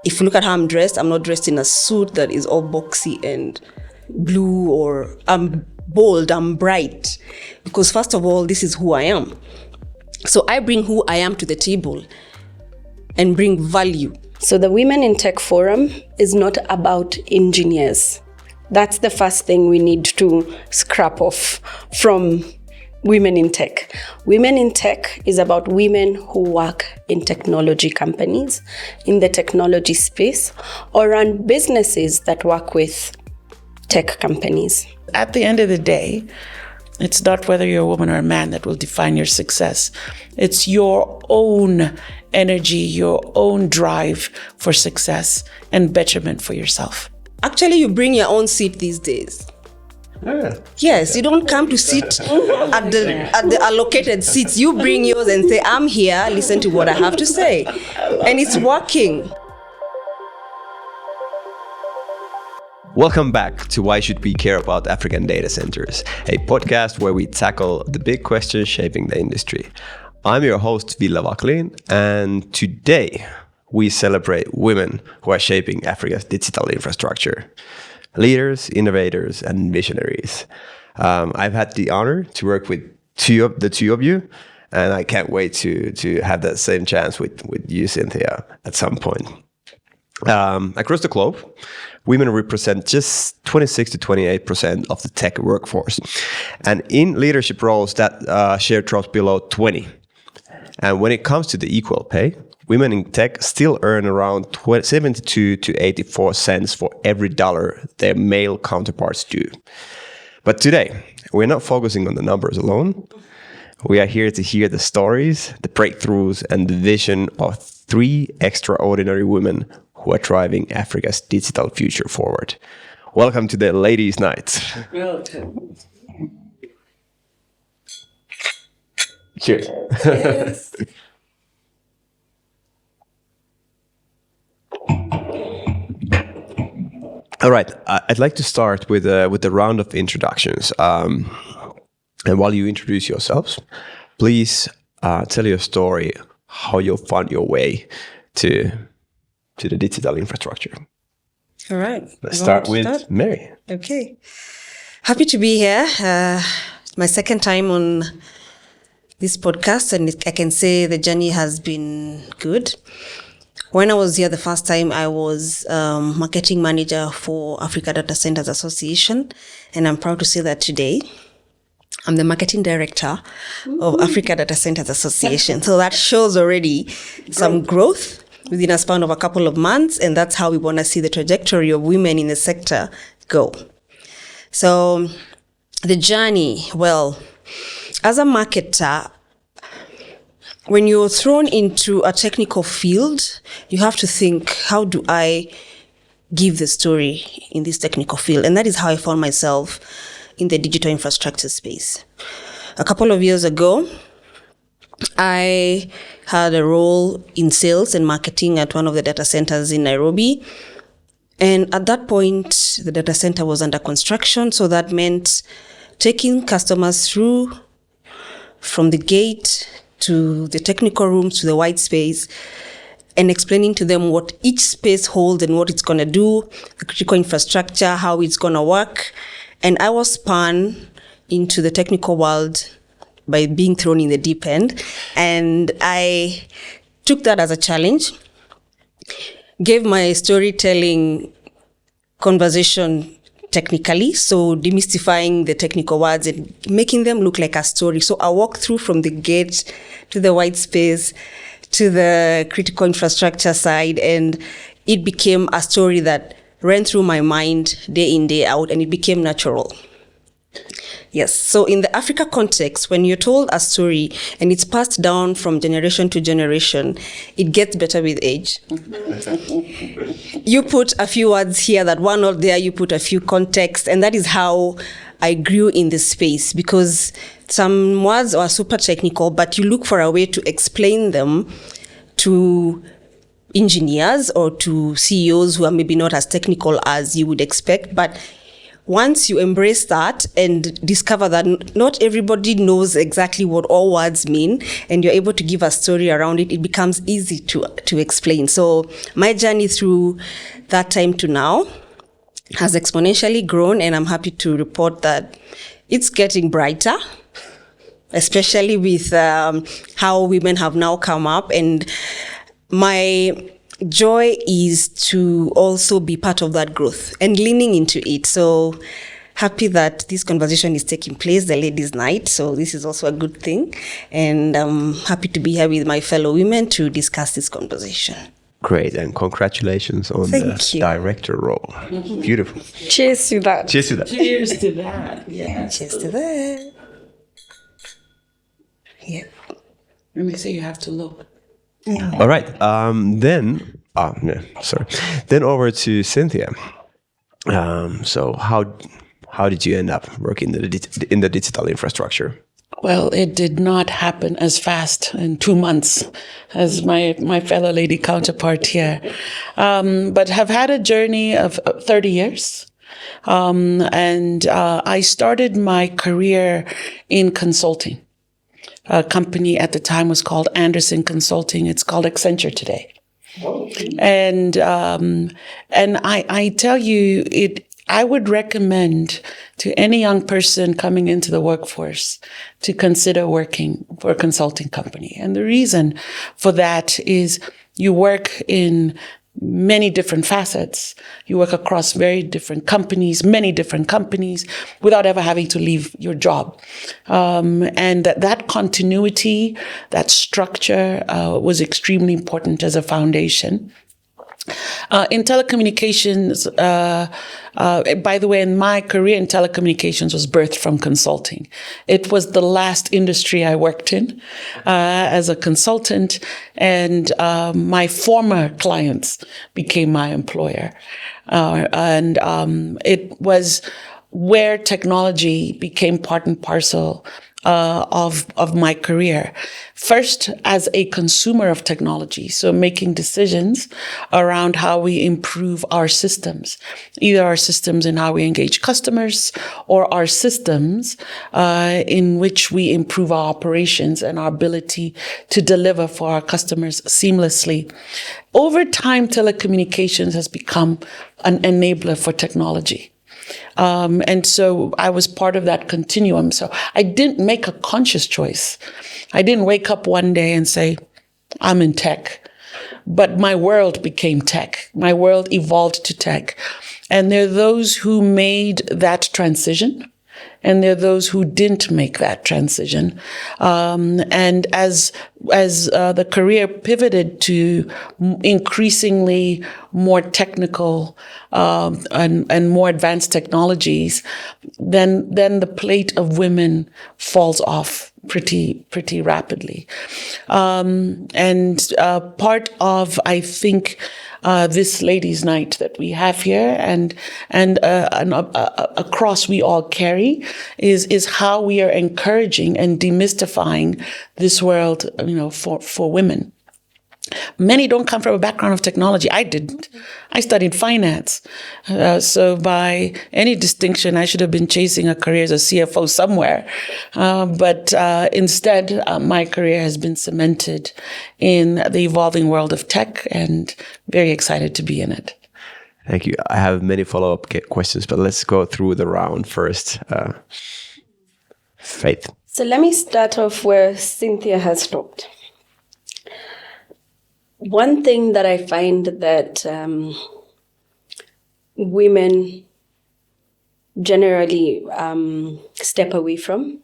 If you look at how I'm dressed, I'm not dressed in a suit that is all boxy and blue, or I'm bold, I'm bright. Because first of all, this is who I am. So I bring who I am to the table and bring value. So the Women in Tech Forum is not about engineers. That's the first thing we need to scrap off from Women in Tech. Women in Tech is about women who work in technology companies, in the technology space, or run businesses that work with tech companies. At the end of the day, it's not whether you're a woman or a man that will define your success. It's your own energy, your own drive for success and betterment for yourself. Actually, you bring your own seat these days. Yeah. Yes, you don't come to sit at the allocated seats. You bring yours and say, I'm here, listen to what I have to say. And it's working. Welcome back to Why Should We Care About African Data Centers, a podcast where we tackle the big questions shaping the industry. I'm your host, Ville Waklin, and today we celebrate women who are shaping Africa's digital infrastructure. Leaders, innovators, and visionaries. I've had the honor to work with the two of you, and I can't wait to have that same chance with you, Cynthia, at some point. Across the globe, women represent just 26 to 28% of the tech workforce. And in leadership roles, that share drops below 20. And when it comes to the equal pay, women in tech still earn around 72 to 84 cents for every dollar their male counterparts do. But today, we're not focusing on the numbers alone. We are here to hear the stories, the breakthroughs, and the vision of three extraordinary women who are driving Africa's digital future forward. Welcome to the Ladies' Night. Welcome. Cheers. Yes. All right, I'd like to start with a round of introductions. And while you introduce yourselves, please tell your story, how you found your way to the digital infrastructure. All right. Let's start with Mary. Okay. Happy to be here. My second time on this podcast, and I can say the journey has been good. When I was here the first time, I was marketing manager for Africa Data Centers Association, and I'm proud to say that today I'm the marketing director of Africa Data Centers Association. So that shows already some growth within a span of a couple of months, and that's how we want to see the trajectory of women in the sector go. So the journey, well, as a marketer, when you're thrown into a technical field, you have to think, how do I give the story in this technical field? And that is how I found myself in the digital infrastructure space. A couple of years ago, I had a role in sales and marketing at one of the data centers in Nairobi. And at that point, the data center was under construction. So that meant taking customers through from the gate to the technical rooms, to the white space, and explaining to them what each space holds and what it's going to do, the critical infrastructure, how it's going to work. And I was spun into the technical world by being thrown in the deep end. And I took that as a challenge, gave my storytelling conversation technically, so demystifying the technical words and making them look like a story. So I walked through from the gate to the white space to the critical infrastructure side, and it became a story that ran through my mind day in, day out, and it became natural. Yes, so in the Africa context, when you're told a story and it's passed down from generation to generation, it gets better with age. You put a few words here that were not there, you put a few context, and that is how I grew in this space, because some words are super technical, but you look for a way to explain them to engineers or to CEOs who are maybe not as technical as you would expect, but once you embrace that and discover that not everybody knows exactly what all words mean, and you're able to give a story around it, it becomes easy to explain. So my journey through that time to now has exponentially grown, and I'm happy to report that it's getting brighter, especially with how women have now come up. And my joy is to also be part of that growth and leaning into it. So happy that this conversation is taking place, the ladies' night. So this is also a good thing. And I'm happy to be here with my fellow women to discuss this conversation. Great, and congratulations on the director role. Beautiful. Cheers to that. Cheers to that. Cheers to that. Yeah, cheers to that. Yeah. Let me say you have to look. All right. Then over to Cynthia. So how did you end up working in the digital infrastructure? Well, it did not happen as fast in 2 months as my fellow lady counterpart here, but have had a journey of 30 years. And I started my career in consulting. A company at the time was called Anderson Consulting. It's called Accenture today. And I tell you, I would recommend to any young person coming into the workforce to consider working for a consulting company. And the reason for that is you work in many different facets. You work across many different companies, without ever having to leave your job. And that continuity, that structure was extremely important as a foundation. In telecommunications, by the way, in my career in telecommunications was birthed from consulting. It was the last industry I worked in as a consultant, and my former clients became my employer. And it was where technology became part and parcel of my career. First, as a consumer of technology, so making decisions around how we improve our systems, either our systems in how we engage customers or our systems in which we improve our operations and our ability to deliver for our customers seamlessly. Over time, telecommunications has become an enabler for technology. And so I was part of that continuum. So I didn't make a conscious choice. I didn't wake up one day and say, I'm in tech. But my world became tech. My world evolved to tech. And there are those who made that transition, and there are those who didn't make that transition. And as the career pivoted to increasingly more technical and more advanced technologies, then the plate of women falls off pretty rapidly. And part of, I think, this ladies' night that we have here and a cross we all carry is how we are encouraging and demystifying this world, for women. Many don't come from a background of technology. I didn't. I studied finance. So by any distinction, I should have been chasing a career as a CFO somewhere. But instead, my career has been cemented in the evolving world of tech, and very excited to be in it. Thank you. I have many follow-up questions, but let's go through the round first. Faith. So let me start off where Cynthia has stopped. One thing that I find that women generally step away from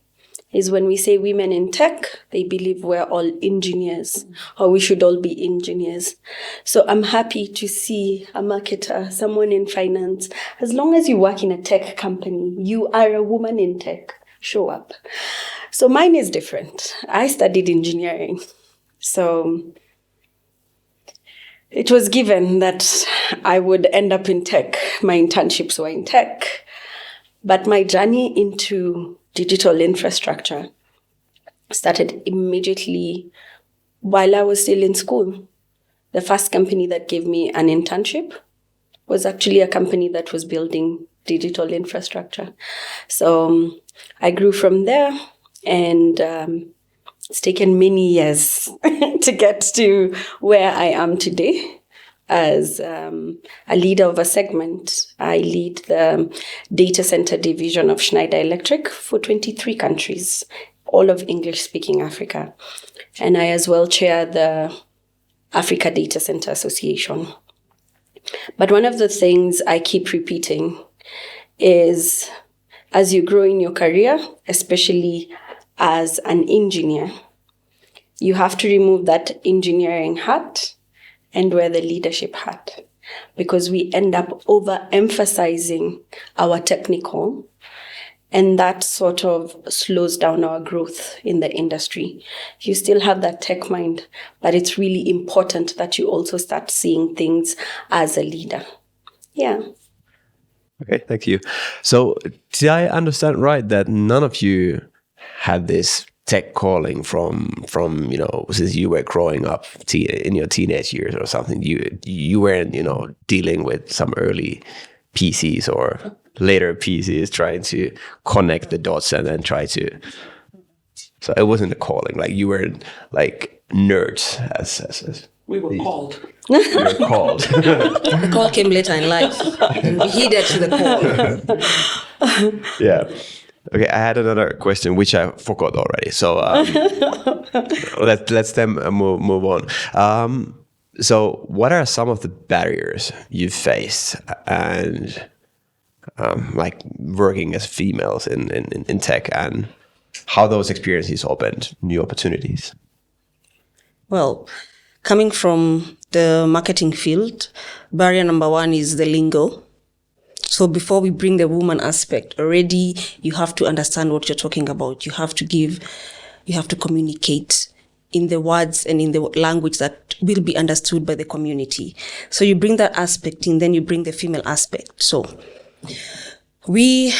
is when we say women in tech, they believe we're all engineers or we should all be engineers. So I'm happy to see a marketer, someone in finance. As long as you work in a tech company, you are a woman in tech. Show up. So mine is different. I studied engineering. So it was given that I would end up in tech. My internships were in tech. But my journey into digital infrastructure started immediately while I was still in school. The first company that gave me an internship was actually a company that was building digital infrastructure. So I grew from there, and it's taken many years to get to where I am today. As a leader of a segment, I lead the data center division of Schneider Electric for 23 countries, all of English-speaking Africa. And I as well chair the Africa Data Center Association. But one of the things I keep repeating is, as you grow in your career, especially as an engineer, you have to remove that engineering hat and wear the leadership hat, because we end up overemphasizing our technical, and that sort of slows down our growth in the industry. You still have that tech mind, but it's really important that you also start seeing things as a leader. Yeah. Okay, thank you. So did I understand right that none of you had this tech calling from since you were growing up in your teenage years or something? You weren't dealing with some early PCs or later PCs trying to connect the dots and then try to. So it wasn't a calling. Like you were like nerds as we were called. We were called. The call came later in life, and we heeded to the call. Yeah. Okay, I had another question which I forgot already. So let's then move on. So what are some of the barriers you faced and like working as females in tech, and how those experiences opened new opportunities? Well, coming from the marketing field, barrier number one is the lingo. So before we bring the woman aspect, already you have to understand what you're talking about. You have to communicate in the words and in the language that will be understood by the community. So you bring that aspect in, then you bring the female aspect. So there's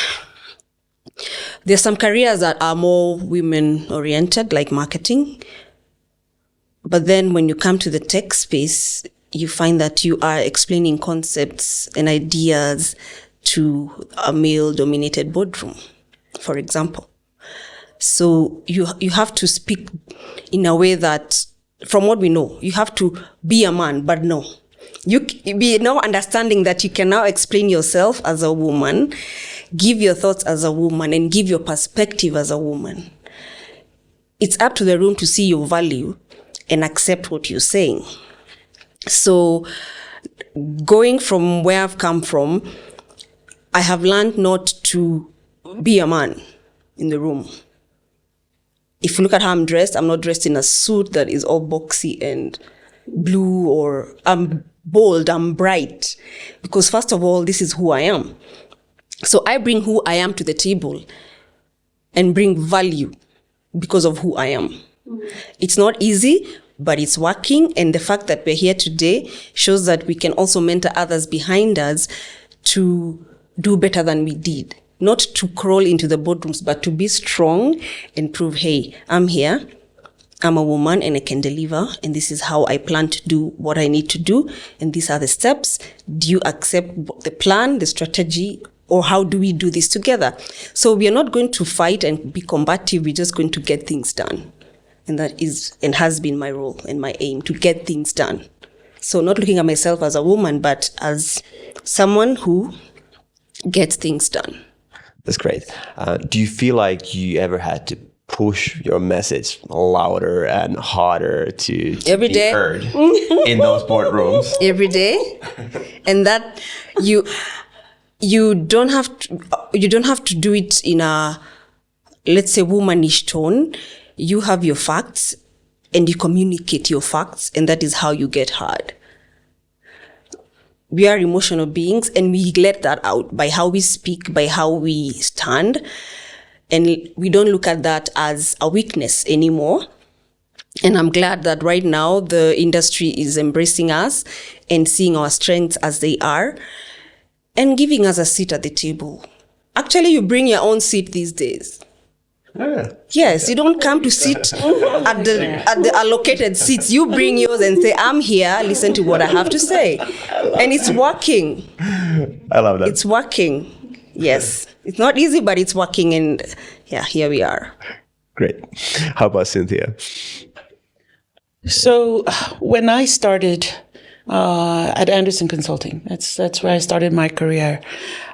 some careers that are more women oriented, like marketing. But then when you come to the tech space, you find that you are explaining concepts and ideas to a male-dominated boardroom, for example. So you have to speak in a way that, from what we know, you have to be a man, but no. You be now understanding that you can now explain yourself as a woman, give your thoughts as a woman, and give your perspective as a woman. It's up to the room to see your value and accept what you're saying. So going from where I've come from, I have learned not to be a man in the room. If you look at how I'm dressed, I'm not dressed in a suit that is all boxy and blue, or I'm bold, I'm bright. Because first of all, this is who I am. So I bring who I am to the table and bring value because of who I am. It's not easy, but it's working. And the fact that we're here today shows that we can also mentor others behind us to do better than we did. Not to crawl into the boardrooms, but to be strong and prove, hey, I'm here, I'm a woman and I can deliver, and this is how I plan to do what I need to do, and these are the steps. Do you accept the plan, the strategy, or how do we do this together? So we are not going to fight and be combative, we're just going to get things done. And that is and has been my role and my aim, to get things done. So not looking at myself as a woman, but as someone who gets things done. That's great. Do you feel like you ever had to push your message louder and harder to Every be day. heard in those boardrooms? Every day. And that you don't have to do it in a, let's say, womanish tone. You have your facts and you communicate your facts, and that is how you get heard. We are emotional beings, and we let that out by how we speak, by how we stand. And we don't look at that as a weakness anymore. And I'm glad that right now the industry is embracing us and seeing our strengths as they are and giving us a seat at the table. Actually, you bring your own seat these days. Yeah. Yes, you don't come to sit at the allocated seats. You bring yours and say, I'm here, listen to what I have to say. And it's working. I love that. It's working. Yes, it's not easy, but it's working, and yeah, here we are. Great. How about Cynthia? So when I started at Anderson Consulting, that's where I started my career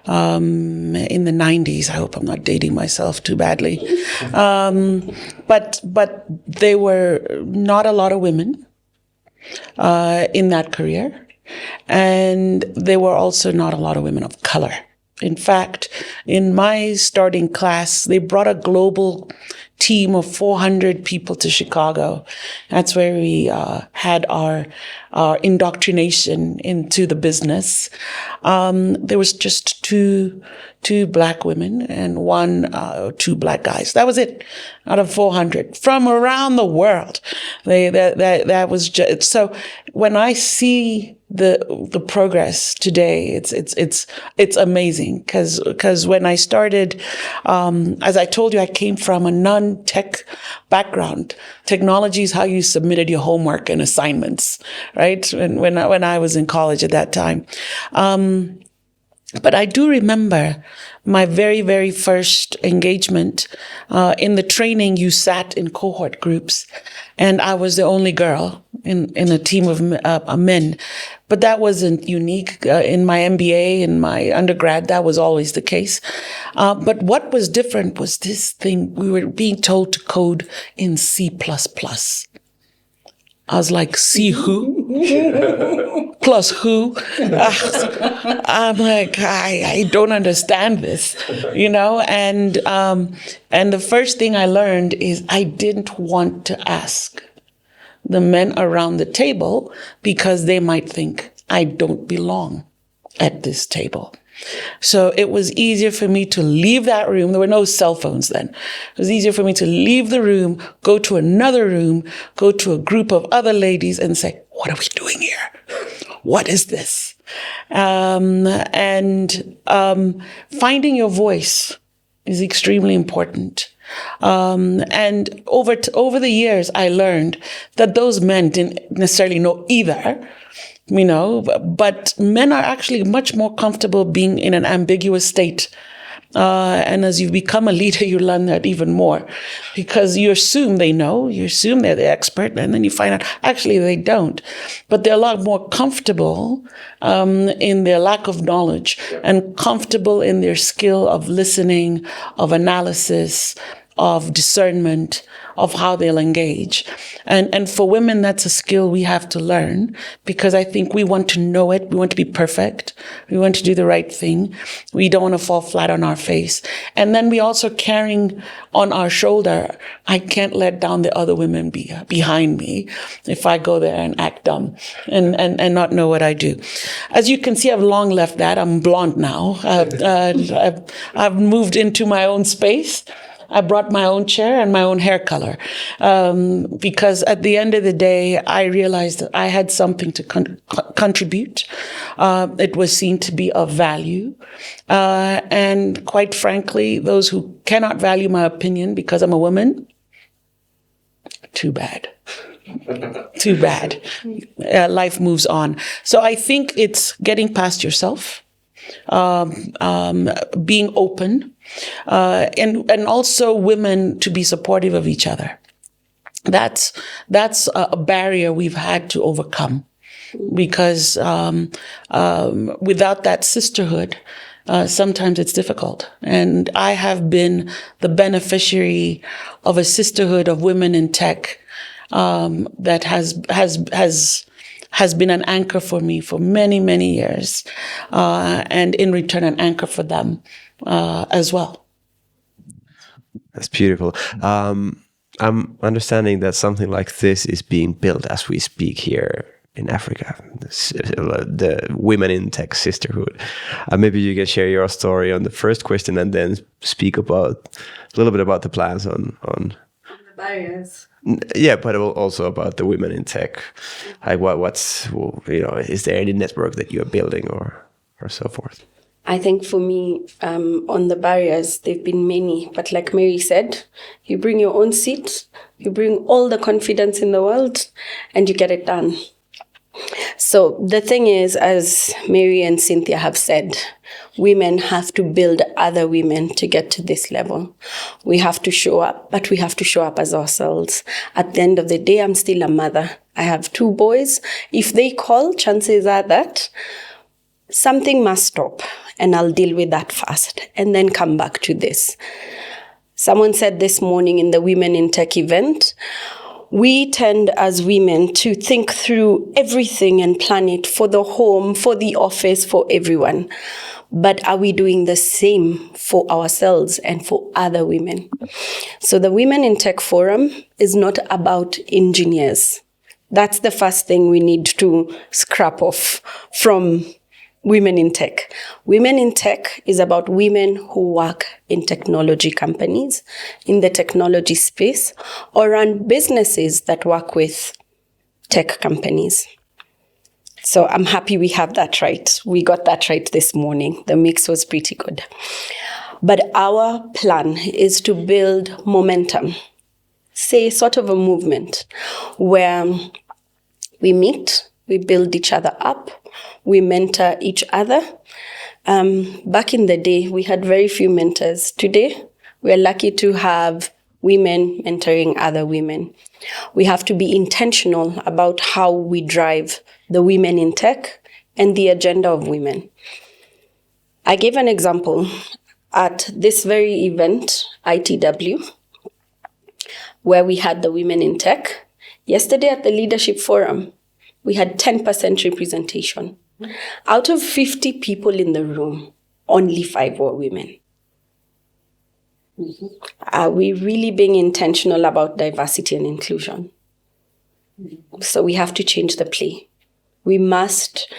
in the 90s. I hope I'm not dating myself too badly. But there were not a lot of women in that career. And there were also not a lot of women of color. In fact, in my starting class, they brought a global team of 400 people to Chicago. That's where we had our indoctrination into the business. There was just two black women and two black guys. That was it, out of 400 from around the world. That was just so. When I see the progress today, it's amazing because when I started, as I told you, I came from a non-tech background. Technology is how you submitted your homework and assignments, right? When I was in college at that time. But I do remember my very, very first engagement. In the training, you sat in cohort groups, and I was the only girl in a team of men. But that wasn't unique. In my MBA, in my undergrad, that was always the case. But what was different was this thing. We were being told to code in C++. I was like, see who? Plus who? I'm like, I don't understand this, And the first thing I learned is I didn't want to ask the men around the table because they might think I don't belong at this table. So it was easier for me to leave that room. There were no cell phones then. It was easier for me to leave the room, go to another room, go to a group of other ladies and say, what are we doing here? What is this? Finding your voice is extremely important. And over the years, I learned that those men didn't necessarily know either. But men are actually much more comfortable being in an ambiguous state. And as you become a leader, you learn that even more because you assume they know, you assume they're the expert, and then you find out actually they don't. But they're a lot more comfortable in their lack of knowledge and comfortable in their skill of listening, of analysis, of discernment, of how they'll engage. And for women, that's a skill we have to learn because I think we want to know it. We want to be perfect. We want to do the right thing. We don't want to fall flat on our face. And then we also carrying on our shoulder, I can't let down the other women behind me if I go there and act dumb and not know what I do. As you can see, I've long left that. I'm blonde now. I've moved into my own space. I brought my own chair and my own hair color because at the end of the day, I realized that I had something to contribute. It was seen to be of value. And quite frankly, those who cannot value my opinion because I'm a woman, too bad. Too bad. Life moves on. So I think it's getting past yourself, being open, and also women to be supportive of each other. That's a barrier we've had to overcome because without that sisterhood, sometimes it's difficult. And I have been the beneficiary of a sisterhood of women in tech that has been an anchor for me for many, many years, and in return, an anchor for them as well. That's beautiful. I'm understanding that something like this is being built as we speak here in Africa, the Women in Tech Sisterhood. Maybe you can share your story on the first question and then speak about a little bit about the plans on the barriers. Yeah, but also about the women in tech. Like what's is there any network that you're building or so forth? I think for me, on the barriers, there've been many. But like Mary said, you bring your own seat, you bring all the confidence in the world, and you get it done. So the thing is, as Mary and Cynthia have said, women have to build other women to get to this level. We have to show up, but we have to show up as ourselves. At the end of the day, I'm still a mother. I have 2 boys. If they call, chances are that something must stop, and I'll deal with that first and then come back to this. Someone said this morning in the Women in Tech event, we tend as women to think through everything and plan it for the home, for the office, for everyone. But are we doing the same for ourselves and for other women? So the Women in Tech Forum is not about engineers. That's the first thing we need to scrap off from Women in Tech. Women in Tech is about women who work in technology companies, in the technology space, or run businesses that work with tech companies. So I'm happy we have that right. We got that right this morning. The mix was pretty good. But our plan is to build momentum, say sort of a movement where we meet, we build each other up, we mentor each other. Back in the day, we had very few mentors. Today, we're lucky to have women mentoring other women. We have to be intentional about how we drive the women in tech and the agenda of women. I gave an example at this very event, ITW, where we had the women in tech. Yesterday at the Leadership Forum, we had 10% representation. Out of 50 people in the room, only 5 were women. Are we really being intentional about diversity and inclusion? So we have to change the play. We must,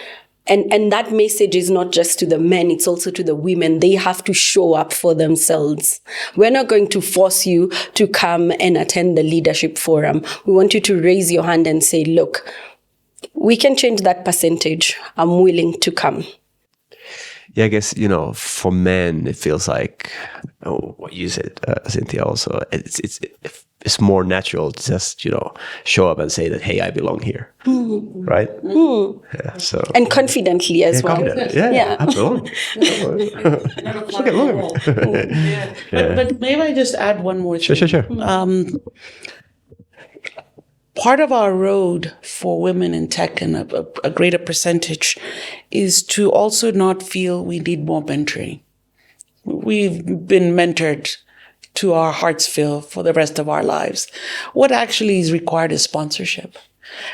and that message is not just to the men, it's also to the women. They have to show up for themselves. We're not going to force you to come and attend the Leadership Forum. We want you to raise your hand and say, look, we can change that percentage. I'm willing to come. Yeah, I guess, for men, it feels like, what you said, Cynthia, also, it's more natural to just, show up and say that, hey, I belong here. Right? Yeah, so. And confidently as well. Yeah, absolutely. Look at me. But maybe I just add one more thing. Sure. Part of our road for women in tech, and a greater percentage, is to also not feel we need more mentoring. We've been mentored to our heart's fill for the rest of our lives. What actually is required is sponsorship.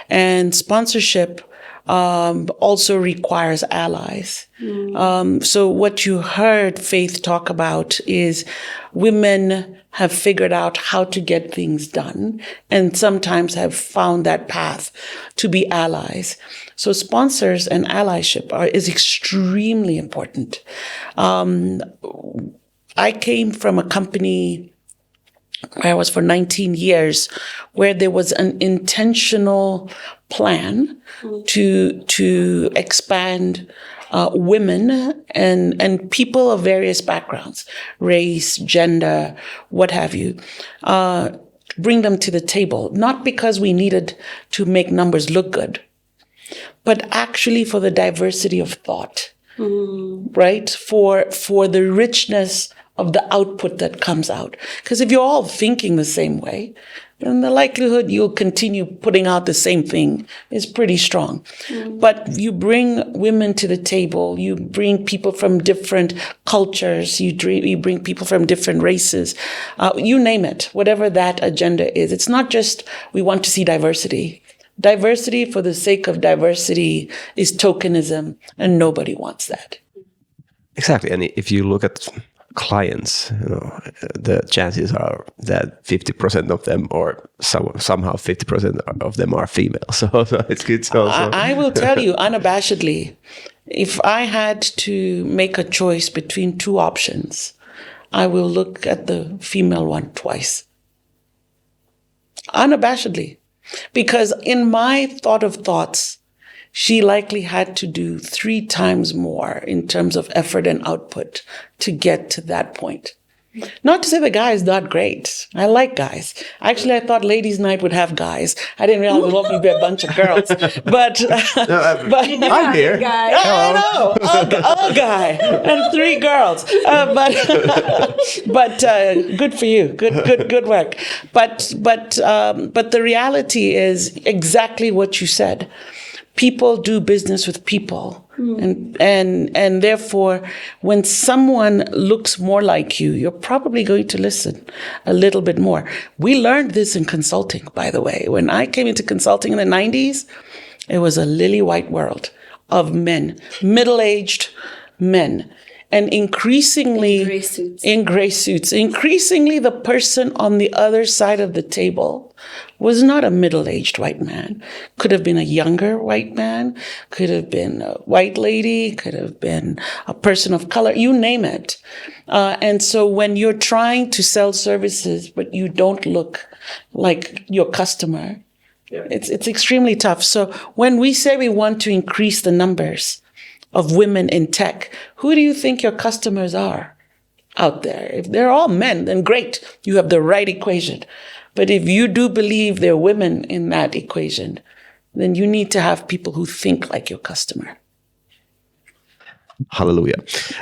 And sponsorship also requires allies. So what you heard Faith talk about is women have figured out how to get things done and sometimes have found that path to be allies. So sponsors and allyship is extremely important. I came from a company where I was for 19 years, where there was an intentional plan to expand women and people of various backgrounds, race, gender, what have you, bring them to the table, not because we needed to make numbers look good, but actually for the diversity of thought, right? For the richness of the output that comes out. Because if you're all thinking the same way, then the likelihood you'll continue putting out the same thing is pretty strong. But you bring women to the table, you bring people from different cultures, you bring people from different races, you name it, whatever that agenda is. It's not just we want to see diversity. Diversity for the sake of diversity is tokenism, and nobody wants that. Exactly. And if you look at clients, the chances are that 50% of them, or somehow 50% of them, are female. So it's good to also. I will tell you unabashedly, if I had to make a choice between 2 options, I will look at the female one twice. Unabashedly. Because in my thought of thoughts, she likely had to do 3 times more in terms of effort and output to get to that point. Not to say the guy is not great. I like guys. Actually, I thought ladies' night would have guys. I didn't realize it would only be a bunch of girls. But I'm here. I know, a guy and 3 girls. But good for you. Good work. But the reality is exactly what you said. People do business with people. And therefore, when someone looks more like you, you're probably going to listen a little bit more. We learned this in consulting, by the way. When I came into consulting in the 90s, it was a lily white world of men, middle-aged men. And increasingly, in gray suits, increasingly the person on the other side of the table was not a middle-aged white man. Could have been a younger white man, could have been a white lady, could have been a person of color, you name it. And so when you're trying to sell services, but you don't look like your customer, it's extremely tough. So when we say we want to increase the numbers of women in tech, who do you think your customers are out there? If they're all men, then great, you have the right equation. But if you do believe there are women in that equation, then you need to have people who think like your customer. Hallelujah.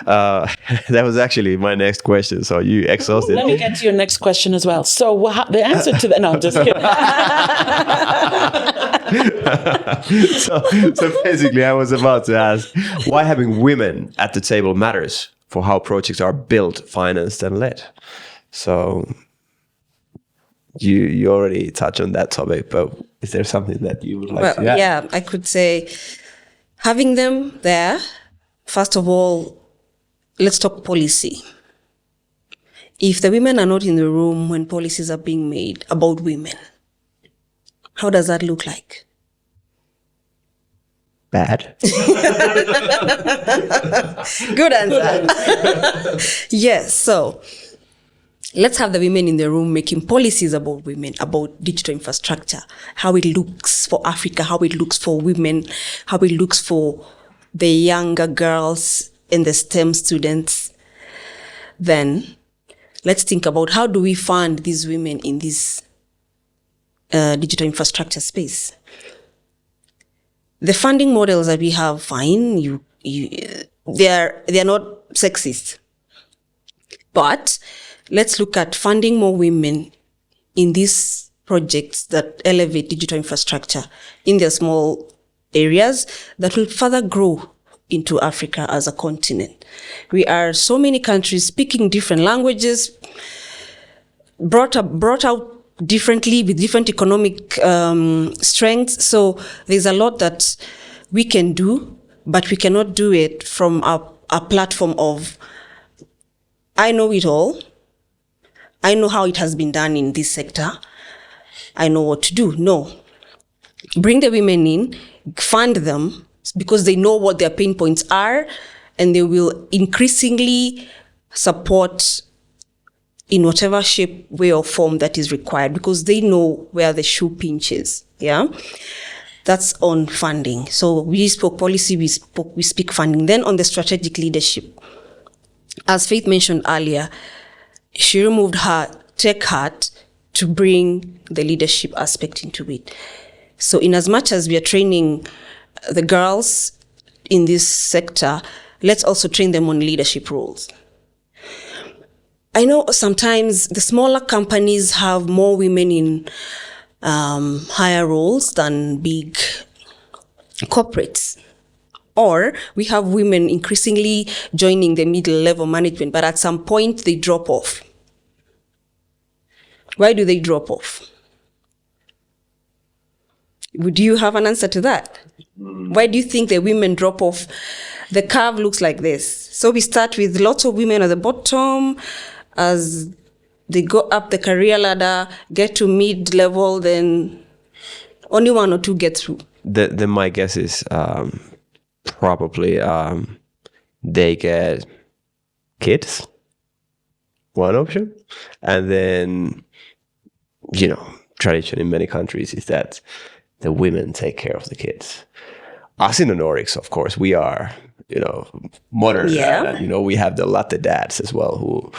That was actually my next question. So you exhausted. Let me get to your next question as well. So the answer to that, no, I'm just kidding. so basically, I was about to ask why having women at the table matters for how projects are built, financed, and led. So you already touched on that topic, but is there something that you would like to add? Yeah, I could say having them there. First of all, let's talk policy. If the women are not in the room when policies are being made about women, how does that look like? Bad. Good answer. Yes, so let's have the women in the room making policies about women, about digital infrastructure, how it looks for Africa, how it looks for women, how it looks for the younger girls and the STEM students. Then let's think about how do we fund these women in this digital infrastructure space. The funding models that we have, fine, they are not sexist, but let's look at funding more women in these projects that elevate digital infrastructure in their small areas that will further grow into Africa as a continent. We are so many countries speaking different languages, brought out differently with different economic strengths. So there's a lot that we can do, but we cannot do it from a platform of, I know it all. I know how it has been done in this sector. I know what to do. No. Bring the women in, fund them because they know what their pain points are, and they will increasingly support in whatever shape, way, or form that is required because they know where the shoe pinches. Yeah, that's on funding. So we spoke policy, we speak funding. Then on the strategic leadership, as Faith mentioned earlier, she removed her tech hat to bring the leadership aspect into it. So in as much as we are training the girls in this sector, let's also train them on leadership roles. I know sometimes the smaller companies have more women in higher roles than big corporates. Or we have women increasingly joining the middle level management, but at some point they drop off. Why do they drop off? Would you have an answer to that? Why do you think the women drop off? The curve looks like this. So we start with lots of women at the bottom. As they go up the career ladder, get to mid-level, then only one or two get through. Then my guess is probably they get kids, one option. And then, tradition in many countries is that the women take care of the kids. Us in the Nordics, of course, we are, modern. Yeah. We have the latte dads as well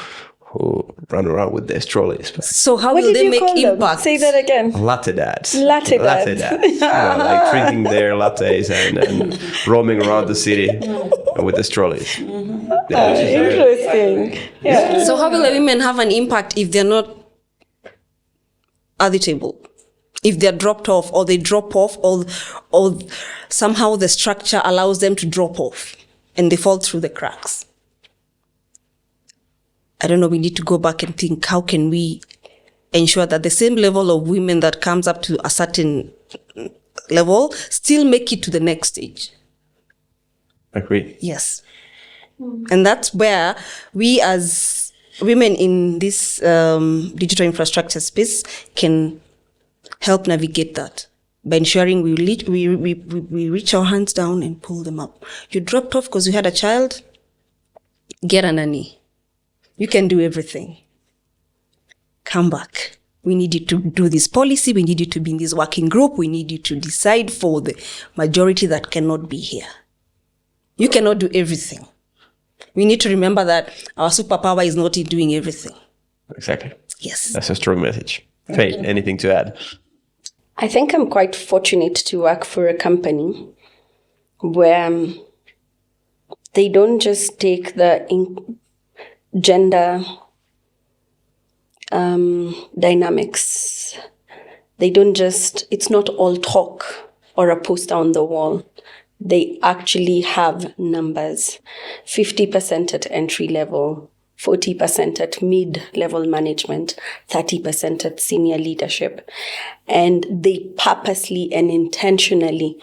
who run around with their trolleys. But So how What will did they you make call them? impact? Say that again. latte dads. Latte dads. Like drinking their lattes and roaming around the city with the trolleys. Yeah, Interesting. Yeah. So how will the women have an impact if they're not at the table? If they're dropped off, or they drop off, or somehow the structure allows them to drop off and they fall through the cracks. I don't know, we need to go back and think, how can we ensure that the same level of women that comes up to a certain level still make it to the next stage? Agree. Yes. And that's where we as women in this digital infrastructure space can help navigate that by ensuring we reach our hands down and pull them up. You dropped off because you had a child, get a nanny. You can do everything. Come back. We need you to do this policy. We need you to be in this working group. We need you to decide for the majority that cannot be here. You cannot do everything. We need to remember that our superpower is not in doing everything. Exactly. Yes. That's a strong message. Faye, anything to add? I think I'm quite fortunate to work for a company where they don't just take the gender dynamics. They don't just, it's not all talk or a poster on the wall. They actually have numbers. 50% at entry level, 40% at mid-level management, 30% at senior leadership. And they purposely and intentionally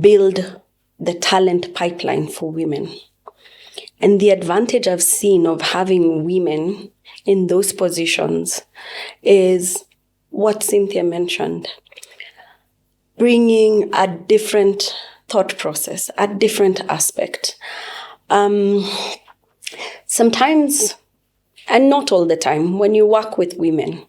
build the talent pipeline for women. And the advantage I've seen of having women in those positions is what Cynthia mentioned, bringing a different thought process, a different aspect. Sometimes, and not all the time, when you work with women,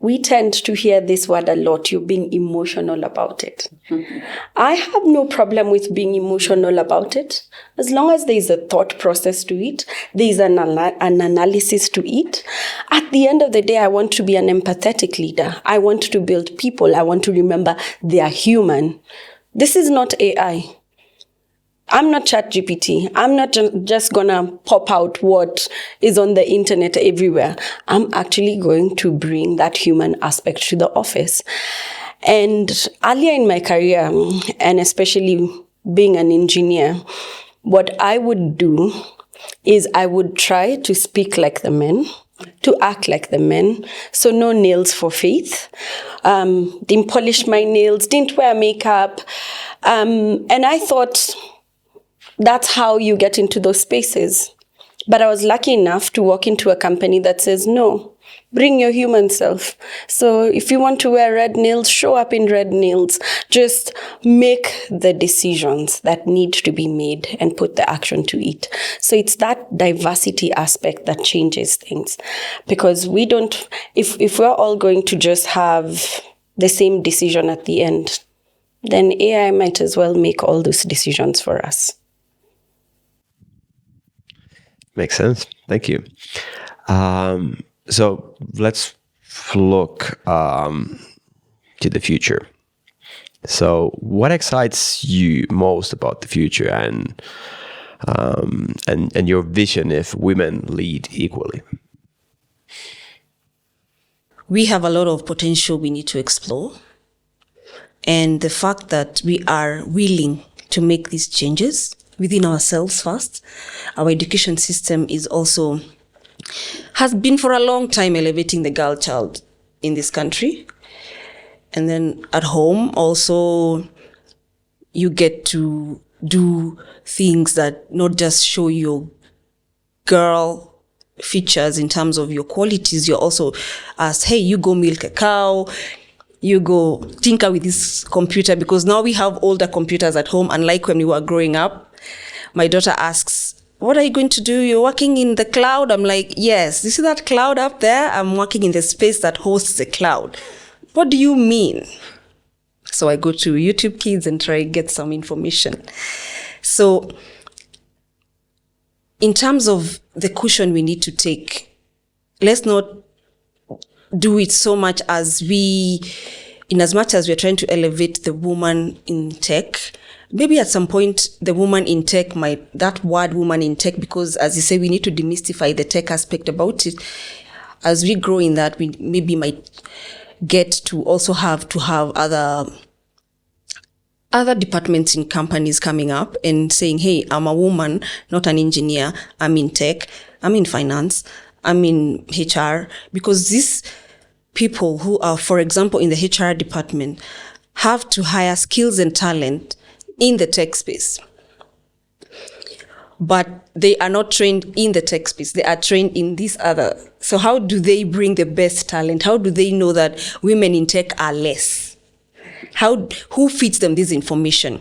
we tend to hear this word a lot, you're being emotional about it. Mm-hmm. I have no problem with being emotional about it, as long as there is a thought process to it, there is an analysis to it. At the end of the day, I want to be an empathetic leader. I want to build people. I want to remember they are human. This is not AI. I'm not ChatGPT. I'm not just going to pop out what is on the internet everywhere. I'm actually going to bring that human aspect to the office. And earlier in my career, and especially being an engineer, what I would do is I would try to speak like the men, to act like the men. So no nails for Faith. Didn't polish my nails, didn't wear makeup. And I thought that's how you get into those spaces. But I was lucky enough to walk into a company that says, no, bring your human self. So if you want to wear red nails, show up in red nails. Just make the decisions that need to be made and put the action to it. So it's that diversity aspect that changes things. Because we don't, if we're all going to just have the same decision at the end, then AI might as well make all those decisions for us. Makes sense. Thank you. So let's look to the future. So what excites you most about the future and your vision if women lead equally? We have a lot of potential we need to explore. And the fact that we are willing to make these changes within ourselves first. Our education system is also, has been for a long time elevating the girl child in this country. And then at home also, you get to do things that not just show your girl features in terms of your qualities, you're also asked, hey, you go milk a cow, you go tinker with this computer, because now we have older computers at home, unlike when we were growing up. My daughter asks, what are you going to do? You're working in the cloud? I'm like, yes. You see that cloud up there? I'm working in the space that hosts the cloud. What do you mean? So I go to YouTube Kids and try to get some information. So in terms of the cushion we need to take let's not do it so much as in as much as we're trying to elevate the woman in tech. Maybe at some point, the woman in tech that word woman in tech, because as you say, we need to demystify the tech aspect about it. As we grow in that, we maybe might get to also have other departments in companies coming up and saying, hey, I'm a woman, not an engineer. I'm in tech. I'm in finance. I'm in HR. Because these people who are, for example, in the HR department, have to hire skills and talent in the tech space. But they are not trained in the tech space. They are trained in this other. So how do they bring the best talent? How do they know that women in tech are less? Who feeds them this information?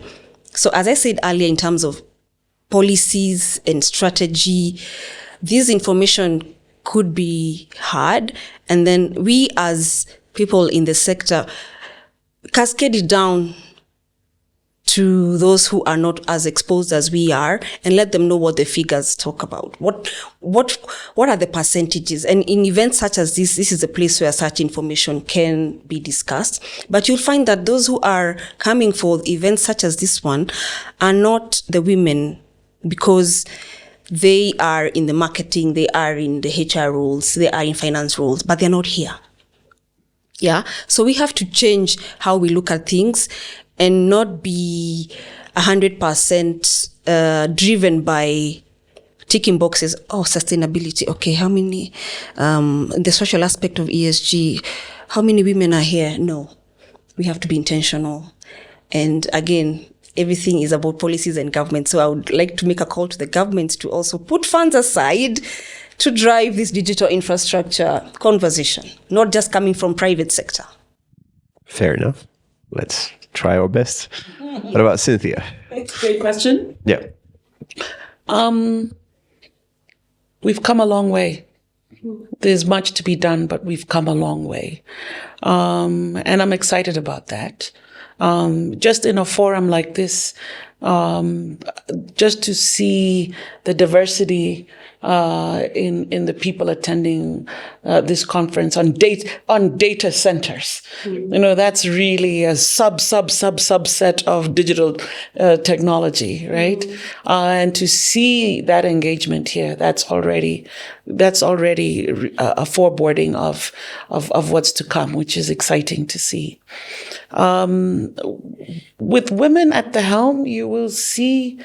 So as I said earlier, in terms of policies and strategy, this information could be hard. And then we as people in the sector cascade it down to those who are not as exposed as we are, and let them know what the figures talk about. What are the percentages? And in events such as this is a place where such information can be discussed. But you'll find that those who are coming for events such as this one are not the women, because they are in the marketing, they are in the HR roles, they are in finance roles, but they're not here. Yeah. So we have to change how we look at things and not be 100% driven by ticking boxes. Oh, sustainability. Okay, how many, the social aspect of ESG, how many women are here? No, we have to be intentional. And again, everything is about policies and government. So I would like to make a call to the government to also put funds aside to drive this digital infrastructure conversation, not just coming from private sector. Fair enough. Let's try our best. What about Cynthia? Great question. Yeah. We've come a long way. There's much to be done, but we've come a long way. And I'm excited about that. Just in a forum like this, just to see the diversity in the people attending this conference on data centers. You know, that's really a subset of digital technology, right? And to see that engagement here, that's already a foreboarding of what's to come, which is exciting to see. With women at the helm, you will see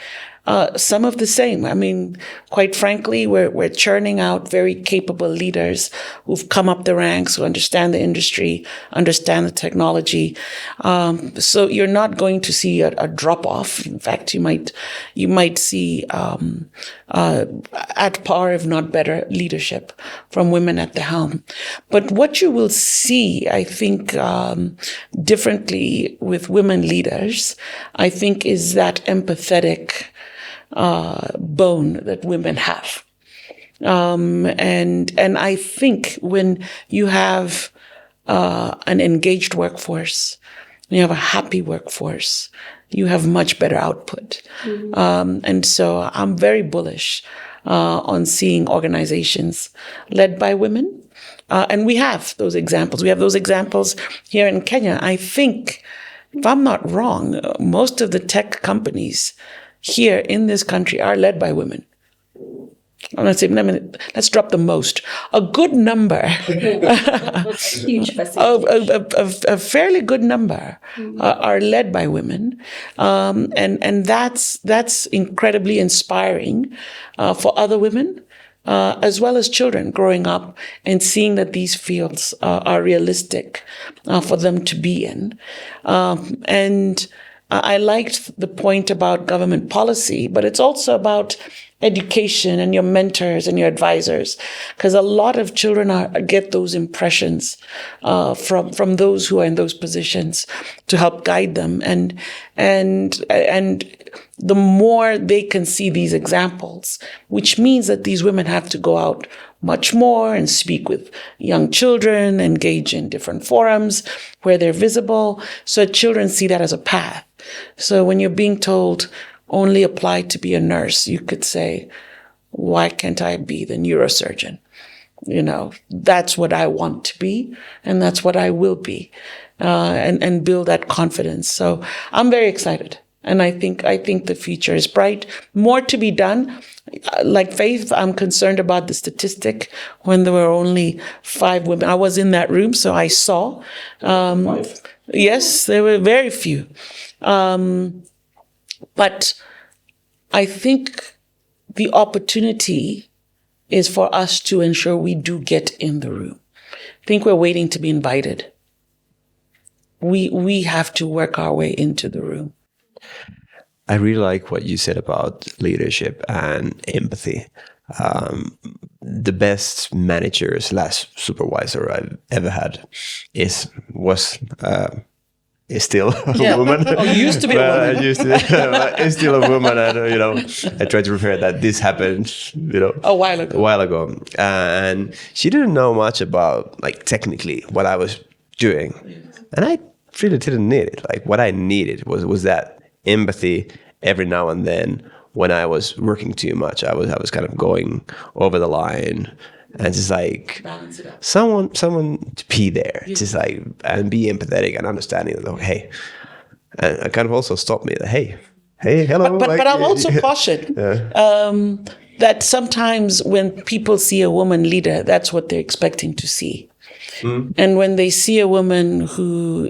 some of the same. I mean, quite frankly, we're churning out very capable leaders who've come up the ranks, who understand the industry, understand the technology. So you're not going to see a drop off. In fact, you might see at par, if not better, leadership from women at the helm. But what you will see, I think, differently with women leaders, I think, is that empathetic bone that women have. And I think when you have an engaged workforce, you have a happy workforce, you have much better output. And so I'm very bullish on seeing organizations led by women. And we have those examples. We have those examples here in Kenya. I think, if I'm not wrong, most of the tech companies here in this country are led by women. I'm not saying, let's drop the most. A good number, Huge percentage. a fairly good number are led by women, and that's incredibly inspiring for other women as well as children growing up and seeing that these fields are realistic for them to be in, and I liked the point about government policy, but it's also about education and your mentors and your advisors, because a lot of children get those impressions from those who are in those positions to help guide them, and the more they can see these examples, which means that these women have to go out much more and speak with young children, engage in different forums where they're visible, so children see that as a path. So when you're being told only apply to be a nurse, you could say, why can't I be the neurosurgeon? That's what I want to be, and that's what I will be, and build that confidence. So I'm very excited, and I think the future is bright. More to be done. Like Faith, I'm concerned about the statistic when there were only 5 women. I was in that room, so I saw. 5? Yes, there were very few. But I think the opportunity is for us to ensure we do get in the room. I think we're waiting to be invited. We have to work our way into the room. I really like what you said about leadership and empathy. The best manager / supervisor I've ever had is still a woman. Oh, used to be a woman. Is still a woman. And, I try to refer that this happened, a while ago. And she didn't know much about, like, technically what I was doing. And I really didn't need it. Like, what I needed was that empathy every now and then. When I was working too much, I was kind of going over the line, and just like balance it up. Someone to be there, just like, and be empathetic and understanding that, hey, and kind of also stop me that, hey, hello. But I'm also cautioned that sometimes when people see a woman leader, that's what they're expecting to see. And when they see a woman who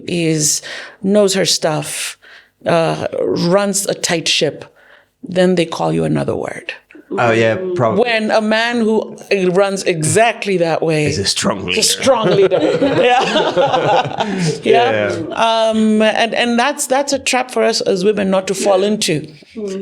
knows her stuff, runs a tight ship, then they call you another word. Oh yeah, probably. When a man who runs exactly that way is a strong leader. Yeah. And that's a trap for us as women not to fall into,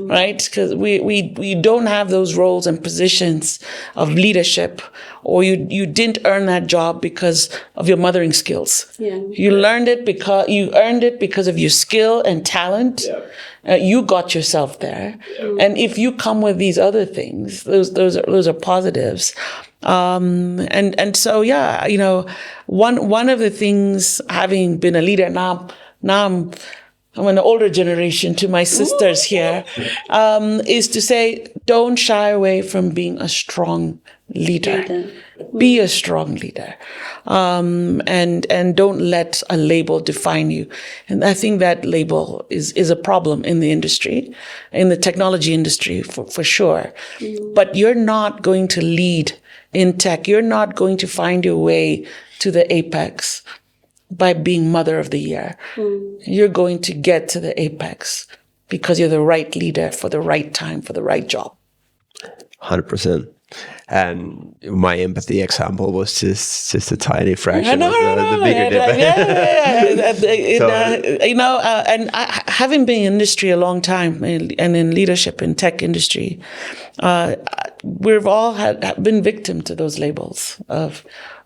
right? Because we don't have those roles and positions of leadership, or you didn't earn that job because of your mothering skills. Yeah. You earned it because of your skill and talent. Yeah. You got yourself there, and if you come with these other things, those are positives, and so one of the things, having been a leader now I'm an older generation to my sisters here, is to say, don't shy away from being a strong leader. Be a strong leader, and don't let a label define you. And I think that label is a problem in the industry, in the technology industry for sure. But you're not going to lead in tech. You're not going to find your way to the apex by being Mother of the Year. You're going to get to the apex because you're the right leader for the right time, for the right job. 100%. And my empathy example was just a tiny fraction of the bigger debate. And having been in industry a long time and in leadership in tech industry, we've all been victim to those labels of,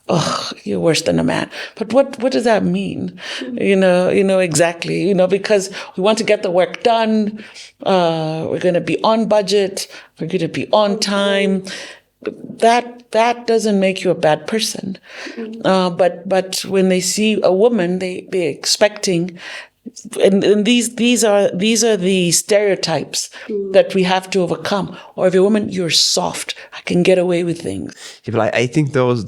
oh, you're worse than a man. But what does that mean? Exactly, because we want to get the work done. We're going to be on budget. We're going to be on time. That doesn't make you a bad person. But when they see a woman, they're expecting, and these are the stereotypes that we have to overcome. Or if you're a woman, you're soft. I can get away with things. Yeah, but I think those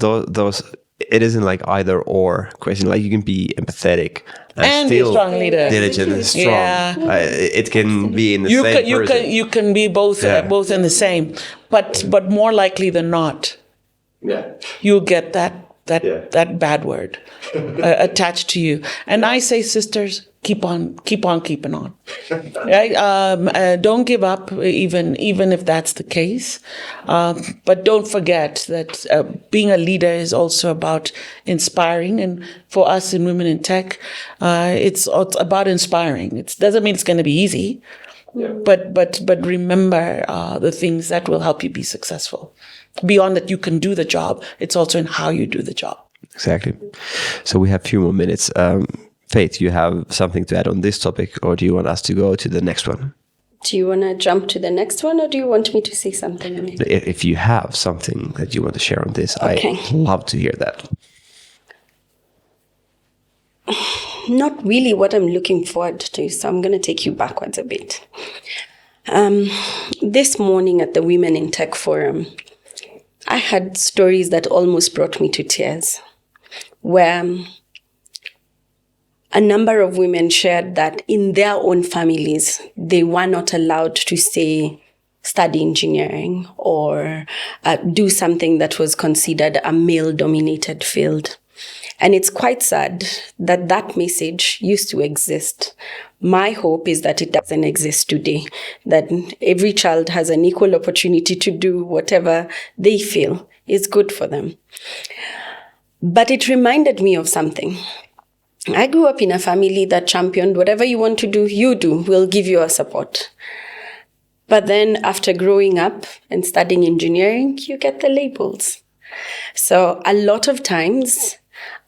it isn't like either or question. Like, you can be empathetic and still be a strong leader, diligent and strong. Yeah. It can be in the same person. You can be both in the same, but more likely than not, you'll get that bad word attached to you. And I say, sisters, keep on keeping on. Right? Don't give up, even if that's the case. But don't forget that being a leader is also about inspiring. And for us in Women in Tech, it's about inspiring. It doesn't mean it's going to be easy. Yeah. But remember the things that will help you be successful. Beyond that, you can do the job. It's also in how you do the job. Exactly. So we have a few more minutes. Faith, you have something to add on this topic, or do you want us to go to the next one? Do you want to jump to the next one, or do you want me to say something? If you have something that you want to share on this, okay. I'd love to hear that. Not really what I'm looking forward to, so I'm going to take you backwards a bit. This morning at the Women in Tech Forum, I had stories that almost brought me to tears, where a number of women shared that in their own families, they were not allowed to study engineering or do something that was considered a male-dominated field. And it's quite sad that that message used to exist. My hope is that it doesn't exist today, that every child has an equal opportunity to do whatever they feel is good for them. But it reminded me of something. I grew up in a family that championed whatever you want to do, you do. We'll give you our support. But then after growing up and studying engineering, you get the labels. So a lot of times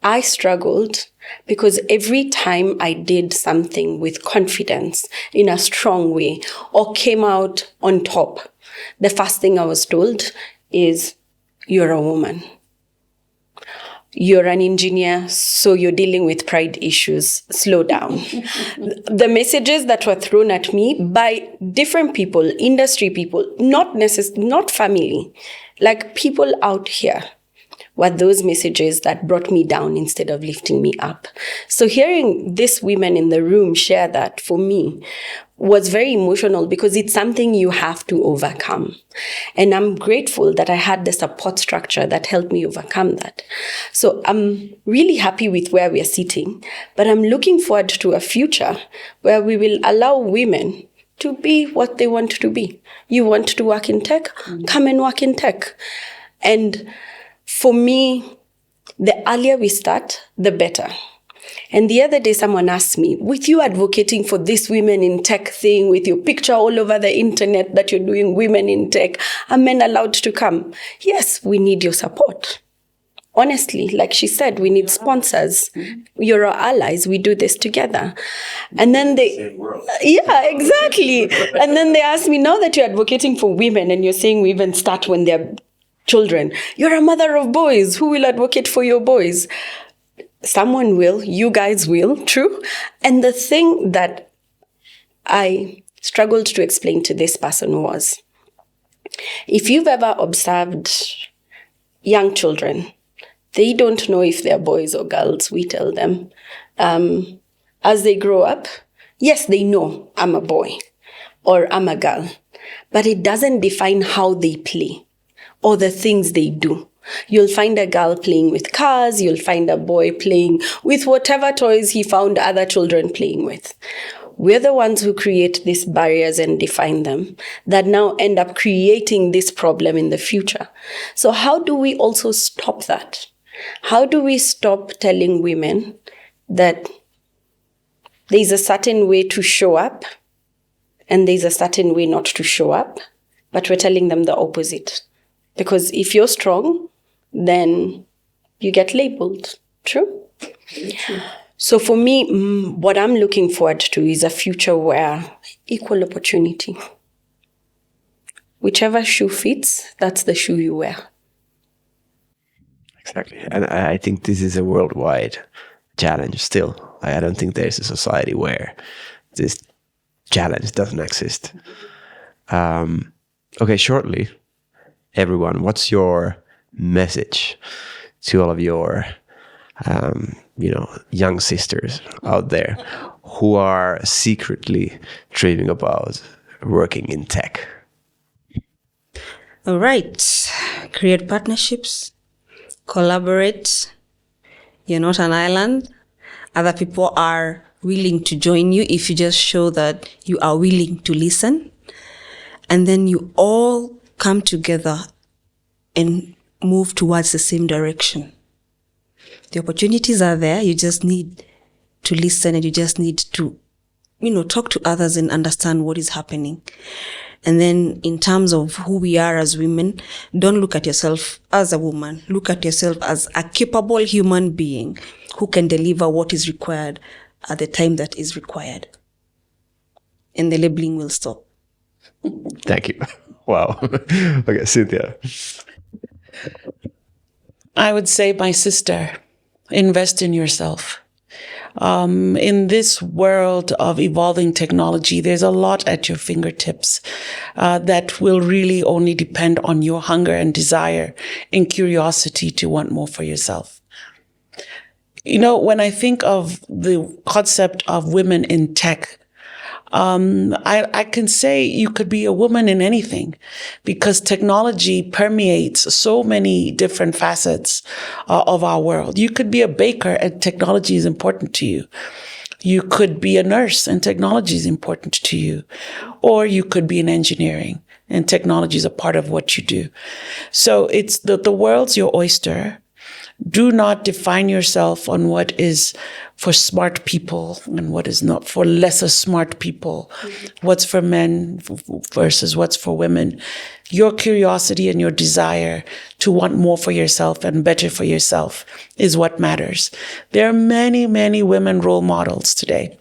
I struggled because every time I did something with confidence in a strong way or came out on top, the first thing I was told is, you're a woman. You're an engineer, so you're dealing with pride issues. Slow down. The messages that were thrown at me by different people, industry people, not family, like people out here, were those messages that brought me down instead of lifting me up. So hearing these women in the room share that, for me, was very emotional because it's something you have to overcome. And I'm grateful that I had the support structure that helped me overcome that. So I'm really happy with where we are sitting, but I'm looking forward to a future where we will allow women to be what they want to be. You want to work in tech? Come and work in tech. And for me, the earlier we start, the better. And the other day, someone asked me, with you advocating for this women in tech thing, with your picture all over the internet that you're doing women in tech, are men allowed to come? Yes, we need your support. Honestly, like she said, we need sponsors. You're our allies. We do this together. And then yeah, exactly. And then they asked me, now that you're advocating for women and you're saying women start when they're children, you're a mother of boys. Who will advocate for your boys? Someone will. You guys will. True. And the thing that I struggled to explain to this person was, if you've ever observed young children, they don't know if they're boys or girls. We tell them. As they grow up, yes, they know I'm a boy or I'm a girl, but it doesn't define how they play or the things they do. You'll find a girl playing with cars. You'll find a boy playing with whatever toys he found other children playing with. We're the ones who create these barriers and define them that now end up creating this problem in the future. So how do we also stop that? How do we stop telling women that there's a certain way to show up and there's a certain way not to show up, but we're telling them the opposite? Because if you're strong, then you get labeled. True? So for me, what I'm looking forward to is a future where equal opportunity. Whichever shoe fits, that's the shoe you wear. Exactly. And I think this is a worldwide challenge still. I don't think there's a society where this challenge doesn't exist. Okay, shortly, everyone, what's your message to all of your young sisters out there who are secretly dreaming about working in tech? All right. Create partnerships, collaborate. You're not an island. Other people are willing to join you if you just show that you are willing to listen. And then you all come together and move towards the same direction. The opportunities are there. You just need to listen and you just need to, talk to others and understand what is happening. And then in terms of who we are as women, don't look at yourself as a woman. Look at yourself as a capable human being who can deliver what is required at the time that is required. And the labeling will stop. Thank you. Wow. Okay, Cynthia. I would say, my sister, invest in yourself. In this world of evolving technology, there's a lot at your fingertips that will really only depend on your hunger and desire and curiosity to want more for yourself. You know, when I think of the concept of women in tech, I can say you could be a woman in anything because technology permeates so many different facets of our world. You could be a baker and technology is important to you. You could be a nurse and technology is important to you. Or you could be in engineering and technology is a part of what you do. So it's the world's your oyster. Do not define yourself on what is for smart people and what is not for lesser smart people, what's for men versus what's for women. Your curiosity and your desire to want more for yourself and better for yourself is what matters. There are many, many women role models today.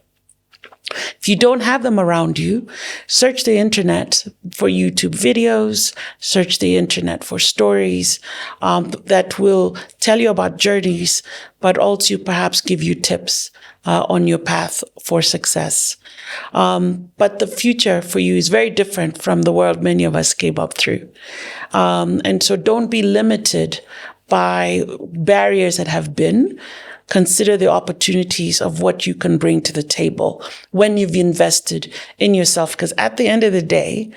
If you don't have them around you, search the internet for YouTube videos, search the internet for stories that will tell you about journeys, but also perhaps give you tips on your path for success. But the future for you is very different from the world many of us came up through. And so don't be limited by barriers that have been. Consider the opportunities of what you can bring to the table when you've invested in yourself. Because at the end of the day,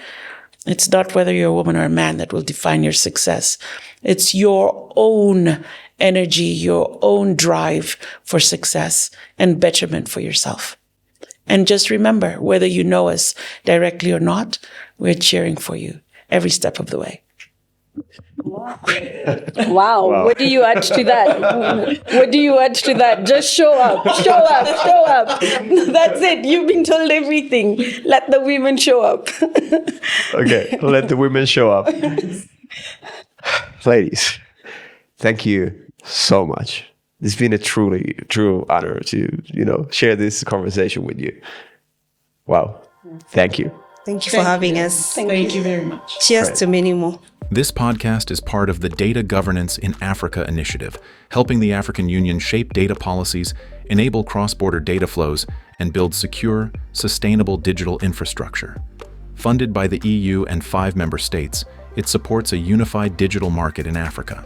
it's not whether you're a woman or a man that will define your success. It's your own energy, your own drive for success and betterment for yourself. And just remember, whether you know us directly or not, we're cheering for you every step of the way. Wow. What do you add to that? What do you add to that? Just show up. That's it. You've been told everything. Let the women show up. Okay, let the women show up. Ladies, thank you so much. It's been a true honor to, share this conversation with you. Wow. Thank you. Thank you for having us. Thank you very much. Cheers to many more. This podcast is part of the Data Governance in Africa initiative, helping the African Union shape data policies, enable cross-border data flows, and build secure, sustainable digital infrastructure. Funded by the EU and 5 member states, it supports a unified digital market in Africa.